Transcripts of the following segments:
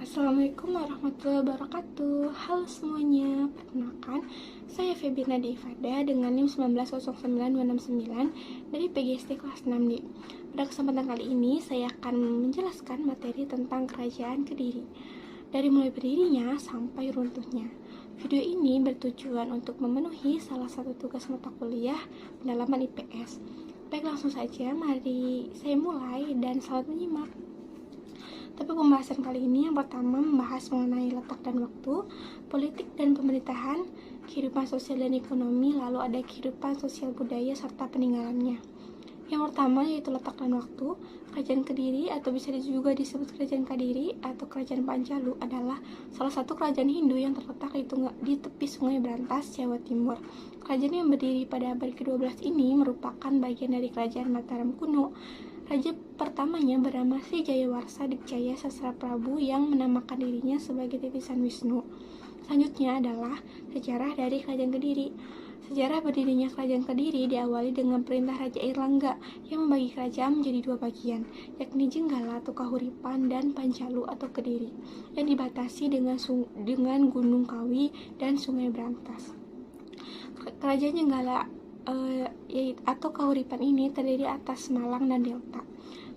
Assalamualaikum warahmatullahi wabarakatuh. Halo semuanya, perkenalkan saya Febriana Ifada dengan NIM 1909269 dari PGSD kelas 6D. Pada kesempatan kali ini saya akan menjelaskan materi tentang Kerajaan Kediri dari mulai berdirinya sampai runtuhnya. Video ini bertujuan untuk memenuhi salah satu tugas mata kuliah pendalaman IPS. Baik, langsung saja mari saya mulai dan selamat menyimak. Tapi pembahasan kali ini yang pertama membahas mengenai letak dan waktu, politik dan pemerintahan, kehidupan sosial dan ekonomi, lalu ada kehidupan sosial budaya serta peninggalannya. Yang pertama yaitu letak dan waktu. Kerajaan Kediri atau bisa juga disebut Kerajaan Kadiri atau Kerajaan Panjalu adalah salah satu kerajaan Hindu yang terletak di tepi Sungai Brantas, Jawa Timur. Kerajaan yang berdiri pada abad ke-12 ini merupakan bagian dari Kerajaan Mataram kuno. Raja pertamanya bernama Sri Jayawarsa Dikjaya Sasra Prabu yang menamakan dirinya sebagai titisan Wisnu. Selanjutnya adalah sejarah dari Kerajaan Kediri. Sejarah berdirinya Kerajaan Kediri diawali dengan perintah Raja Airlangga yang membagi kerajaan menjadi dua bagian, yakni Jenggala atau Kahuripan dan Panjalu atau Kediri, yang dibatasi dengan Gunung Kawi dan Sungai Brantas. Kerajaan Jenggala atau Kahuripan ini terdiri atas Malang dan Delta,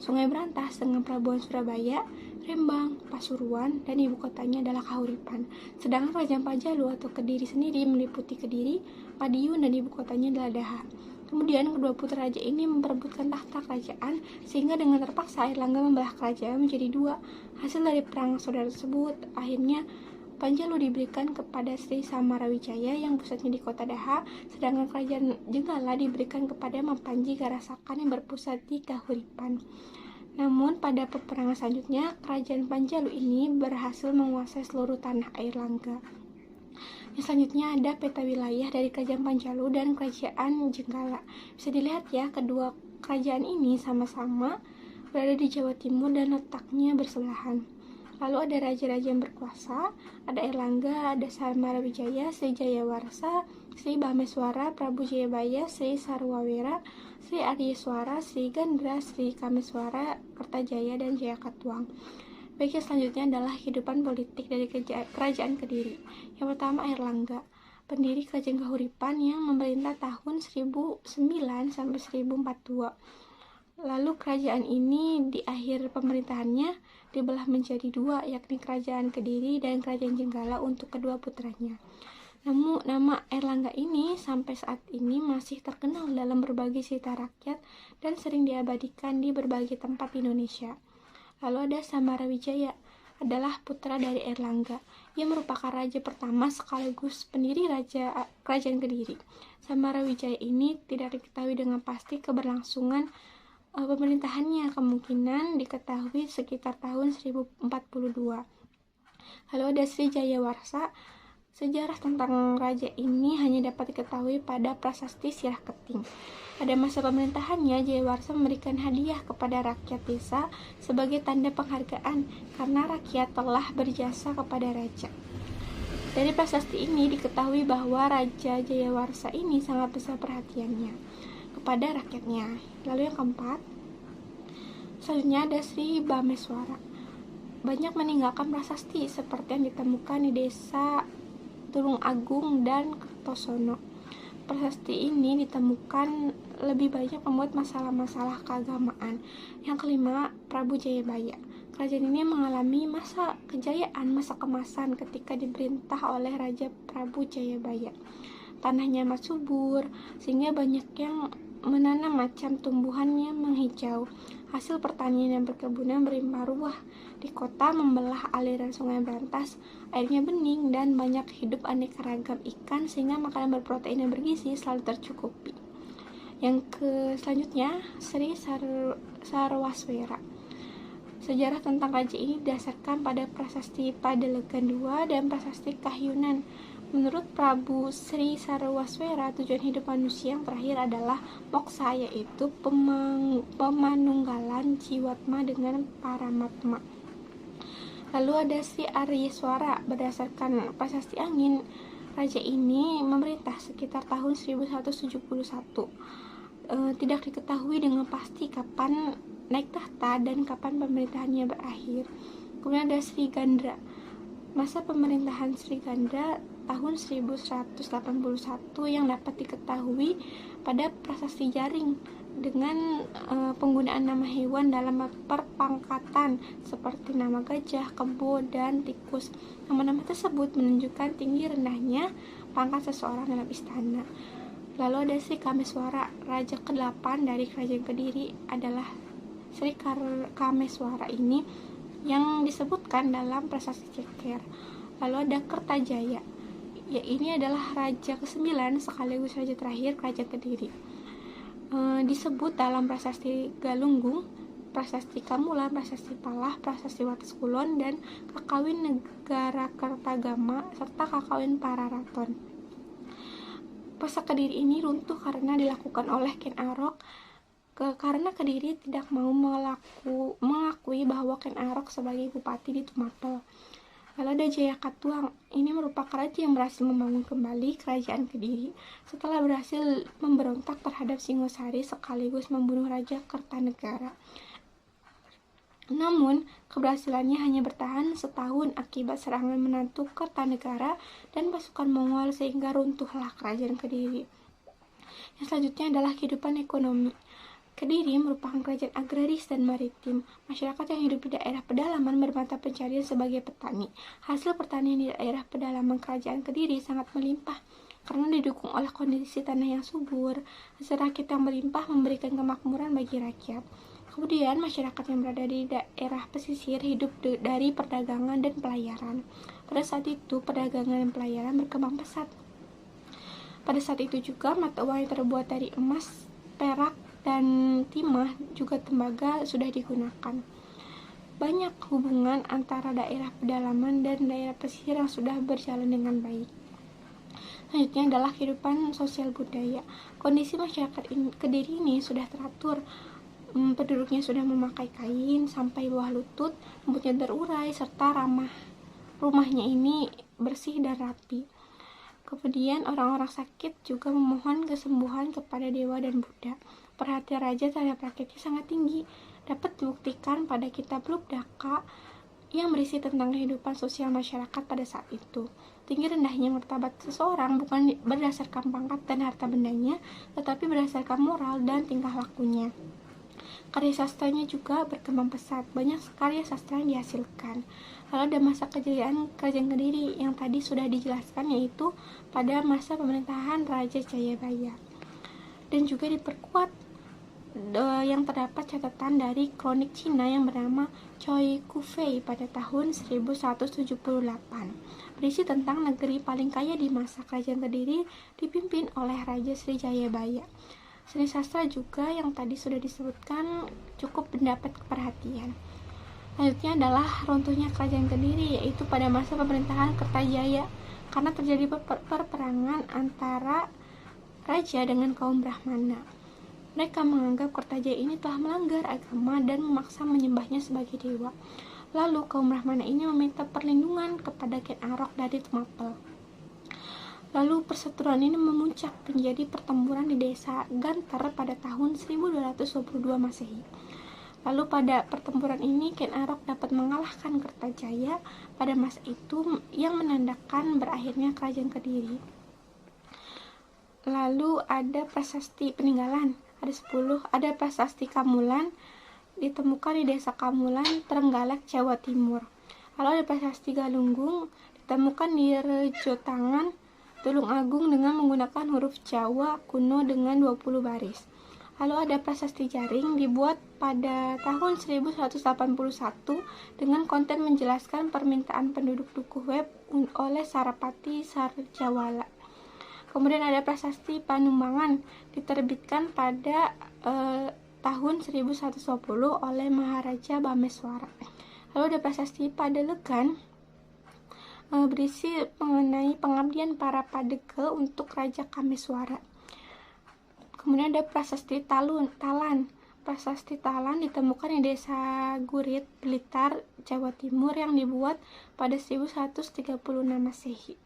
Sungai Brantas dengan pelabuhan Surabaya, Rembang, Pasuruan, dan ibu kotanya adalah Kahuripan. Sedangkan Kerajaan Panjalu atau Kediri sendiri meliputi Kediri, Madiun, dan ibu kotanya adalah Daha. Kemudian kedua putra raja ini memperebutkan tahta kerajaan sehingga dengan terpaksa Airlangga membelah kerajaan menjadi dua. Hasil dari perang saudara tersebut akhirnya Panjalu diberikan kepada Sri Samarawijaya yang pusatnya di kota Daha, sedangkan Kerajaan Jenggala diberikan kepada Mampanji Garasakan yang berpusat di Kahuripan. Namun pada peperangan selanjutnya, Kerajaan Panjalu ini berhasil menguasai seluruh tanah Airlangga. Yang selanjutnya ada peta wilayah dari Kerajaan Panjalu dan Kerajaan Jenggala. Bisa dilihat ya, kedua kerajaan ini sama-sama berada di Jawa Timur dan letaknya bersebelahan. Lalu ada raja-raja yang berkuasa, ada Airlangga, ada Samarawijaya, Sri Jayawarsa, Sri Bhameswara, Prabu Jayabaya, Sri Sarwawera, Sri Aryaswara, Sri Gandra, Sri Kameswara, Kertajaya, dan Jayakatwang. Baik, yang selanjutnya adalah kehidupan politik dari Kerajaan Kediri. Yang pertama Airlangga, pendiri Kerajaan Kahuripan yang memerintah tahun 1009 sampai 1042. Lalu kerajaan ini di akhir pemerintahannya dibelah menjadi dua, yakni Kerajaan Kediri dan Kerajaan Jenggala untuk kedua putranya. Namun nama Airlangga ini sampai saat ini masih terkenal dalam berbagai cerita rakyat dan sering diabadikan di berbagai tempat di Indonesia. Lalu ada Samarawijaya, adalah putra dari Airlangga yang merupakan raja pertama sekaligus pendiri Kerajaan Kediri. Samarawijaya ini tidak diketahui dengan pasti keberlangsungan pemerintahannya, kemungkinan diketahui sekitar tahun 1042. Lalu ada Sri Jayawarsa. Sejarah tentang raja ini hanya dapat diketahui pada prasasti Sirah Keting. Pada masa pemerintahannya, Jayawarsa memberikan hadiah kepada rakyat desa sebagai tanda penghargaan karena rakyat telah berjasa kepada raja. Dari prasasti ini diketahui bahwa Raja Jayawarsa ini sangat besar perhatiannya kepada rakyatnya. Lalu yang keempat, selanjutnya ada Sri Bhameswara. Banyak meninggalkan prasasti seperti yang ditemukan di desa Tulung Agung dan Kertosono. Prasasti ini ditemukan lebih banyak membuat masalah-masalah keagamaan. Yang kelima, Prabu Jayabaya. Kerajaan ini mengalami masa kejayaan, masa kemasan ketika diperintah oleh Raja Prabu Jayabaya. Tanahnya amat subur sehingga banyak yang menanam macam tumbuhan yang menghijau. Hasil pertanian dan perkebunan berlimpah ruah. Di kota membelah aliran Sungai Brantas, airnya bening dan banyak hidup aneka ragam ikan sehingga makanan berprotein dan bergizi selalu tercukupi. Yang selanjutnya Sri Sarwaswera. Sejarah tentang raja ini didasarkan pada prasasti Padelegan II dan prasasti Kahyunan. Menurut Prabu Sri Sarwaswera, tujuan hidup manusia yang terakhir adalah moksa, yaitu pemanunggalan Jiwatma dengan Paramatma. Lalu ada Sri Aryaswara. Berdasarkan prasasti angin, raja ini memerintah sekitar tahun 1171. Tidak diketahui dengan pasti kapan naik tahta dan kapan pemerintahannya berakhir. Kemudian ada Sri Gandra. Masa pemerintahan Sri Gandra tahun 1181 yang dapat diketahui pada prasasti Jaring dengan penggunaan nama hewan dalam perpangkatan seperti nama gajah, kebo, dan tikus. Nama-nama tersebut menunjukkan tinggi rendahnya pangkat seseorang dalam istana. Lalu ada Sri Kameswara, raja ke-8 dari kerajaan Kediri adalah Sri Kameswara ini yang disebutkan dalam prasasti Ceker. Lalu ada Kertajaya, ya ini adalah raja ke-9 sekaligus raja terakhir kerajaan Kediri. Disebut dalam prasasti Galunggung, prasasti Kamulan, prasasti Palah, prasasti Wates Kulon, dan Kakawin Negara Kertagama serta Kakawin Pararaton. Pusaka Kediri ini runtuh karena dilakukan oleh Ken Arok karena Kediri tidak mau mengakui bahwa Ken Arok sebagai bupati di Tumapel. Lalu ada Jayakatwang, ini merupakan raja yang berhasil membangun kembali kerajaan Kediri setelah berhasil memberontak terhadap Singosari sekaligus membunuh Raja Kertanegara. Namun, keberhasilannya hanya bertahan setahun akibat serangan menantu Kertanegara dan pasukan Mongol sehingga runtuhlah kerajaan Kediri. Yang selanjutnya adalah kehidupan ekonomi. Kediri merupakan kerajaan agraris dan maritim. Masyarakat yang hidup di daerah pedalaman bermata pencarian sebagai petani. Hasil pertanian di daerah pedalaman kerajaan Kediri sangat melimpah karena didukung oleh kondisi tanah yang subur. Hasil rakit yang melimpah memberikan kemakmuran bagi rakyat. Kemudian masyarakat yang berada di daerah pesisir hidup dari perdagangan dan pelayaran. Pada saat itu perdagangan dan pelayaran berkembang pesat. Pada saat itu juga mata uang yang terbuat dari emas, perak, dan timah juga tembaga sudah digunakan. Banyak hubungan antara daerah pedalaman dan daerah pesisir yang sudah berjalan dengan baik. Selanjutnya adalah kehidupan sosial budaya. Kondisi masyarakat Kediri ini sudah teratur. Penduduknya sudah memakai kain sampai bawah lutut, rambutnya terurai, serta rumahnya ini bersih dan rapi. Kemudian orang-orang sakit juga memohon kesembuhan kepada dewa dan Buddha. Perhatian raja terhadap rakyatnya sangat tinggi, dapat dibuktikan pada kitab Lubdaka yang berisi tentang kehidupan sosial masyarakat pada saat itu. Tinggi rendahnya martabat seseorang bukan berdasarkan pangkat dan harta bendanya, tetapi berdasarkan moral dan tingkah lakunya. Karya sastranya juga berkembang pesat, banyak karya sastra yang dihasilkan. Lalu ada masa kejayaan kerajaan Kediri yang tadi sudah dijelaskan, yaitu pada masa pemerintahan Raja Jayabaya. Dan juga diperkuat yang terdapat catatan dari kronik Cina yang bernama Choi Kufei pada tahun 1178. Berisi tentang negeri paling kaya di masa kerajaan Kediri dipimpin oleh Raja Sri Jayabaya. Seni sastra juga yang tadi sudah disebutkan cukup mendapat perhatian. Selanjutnya adalah runtuhnya kerajaan Kediri, yaitu pada masa pemerintahan Kertajaya karena terjadi perperangan antara raja dengan kaum Brahmana. Mereka menganggap Kertajaya ini telah melanggar agama dan memaksa menyembahnya sebagai dewa. Lalu kaum Brahmana ini meminta perlindungan kepada Ken Arok dari Tumapel. Lalu perseteruan ini memuncak menjadi pertempuran di desa Gantar pada tahun 1222 Masehi. Lalu pada pertempuran ini Ken Arok dapat mengalahkan Kertajaya pada masa itu yang menandakan berakhirnya kerajaan Kediri. Lalu ada prasasti peninggalan, ada prasasti Kamulan ditemukan di desa Kamulan, Trenggalek, Jawa Timur. Lalu ada prasasti Galunggung ditemukan di Rejotangan, Tulung Agung dengan menggunakan huruf Jawa kuno dengan 20 baris. Lalu ada prasasti Jaring dibuat pada tahun 1181 dengan konten menjelaskan permintaan penduduk Dukuh Web oleh Sarapati Sarjawala. Kemudian ada prasasti Panumbangan diterbitkan pada tahun 1110 oleh Maharaja Bameswara. Lalu ada prasasti Padelegan berisi mengenai pengabdian para padege untuk Raja Kameswara. Kemudian ada prasasti Talan. Prasasti Talan ditemukan di desa Gurit, Blitar, Jawa Timur yang dibuat pada 1136 Masehi.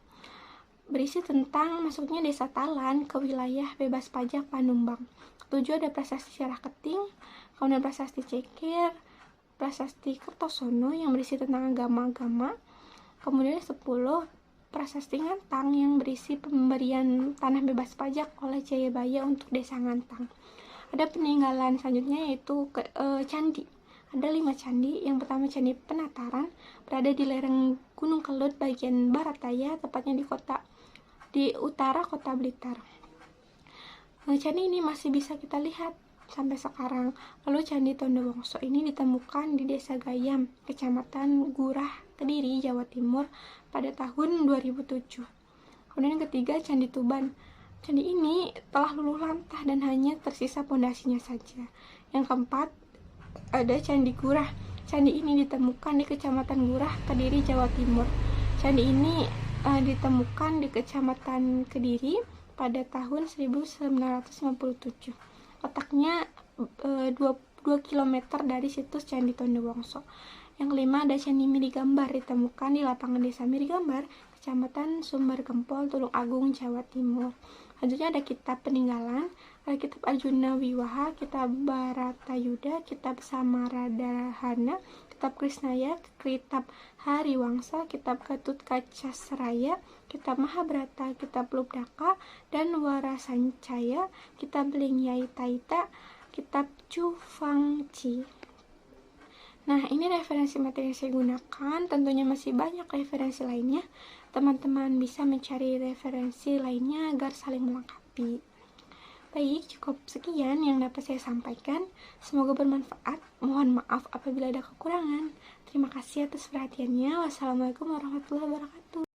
Berisi tentang masuknya desa Talan ke wilayah bebas pajak Panumbang. Ketujuh ada prasasti Carah Keting, kemudian prasasti Ceker, prasasti Kertosono yang berisi tentang agama-agama. Kemudian 10 prasasti Ngantang yang berisi pemberian tanah bebas pajak oleh Jayabaya untuk desa Ngantang. Ada peninggalan selanjutnya yaitu candi. Ada 5 candi. Yang pertama Candi Penataran, berada di lereng Gunung Kelut bagian barat daya, tepatnya di utara kota Blitar. Candi ini masih bisa kita lihat sampai sekarang. Lalu Candi Tondowongso ini ditemukan di Desa Gayam, Kecamatan Gurah, Kediri, Jawa Timur pada tahun 2007. Kemudian yang ketiga Candi Tuban. Candi ini telah luluh lantah dan hanya tersisa pondasinya saja. Yang keempat ada Candi Gurah. Candi ini ditemukan di Kecamatan Gurah, Kediri, Jawa Timur. Candi ini ditemukan di Kecamatan Kediri pada tahun 1957. Letaknya 2 km dari situs Candi Tondowongso. Yang kelima ada Candi Mirigambar, ditemukan di lapangan Desa Mirigambar, Kecamatan Sumber Gempol, Tulung Agung, Jawa Timur. Selanjutnya ada kitab peninggalan, ada kitab Arjuna Wiwaha, kitab Baratayuda, kitab Samaradahana, kitab Krisnaya, kitab Hariwangsa, kitab Gatut Kaca Seraya, kitab Mahabharata, kitab Lubdaka dan Warasancaya, kitab Lingyai Taita, kitab Chu Fangci. Nah, ini referensi materi yang saya gunakan. Tentunya masih banyak referensi lainnya. Teman-teman bisa mencari referensi lainnya agar saling melengkapi. Baik, cukup sekian yang dapat saya sampaikan. Semoga bermanfaat. Mohon maaf apabila ada kekurangan. Terima kasih atas perhatiannya. Wassalamualaikum warahmatullahi wabarakatuh.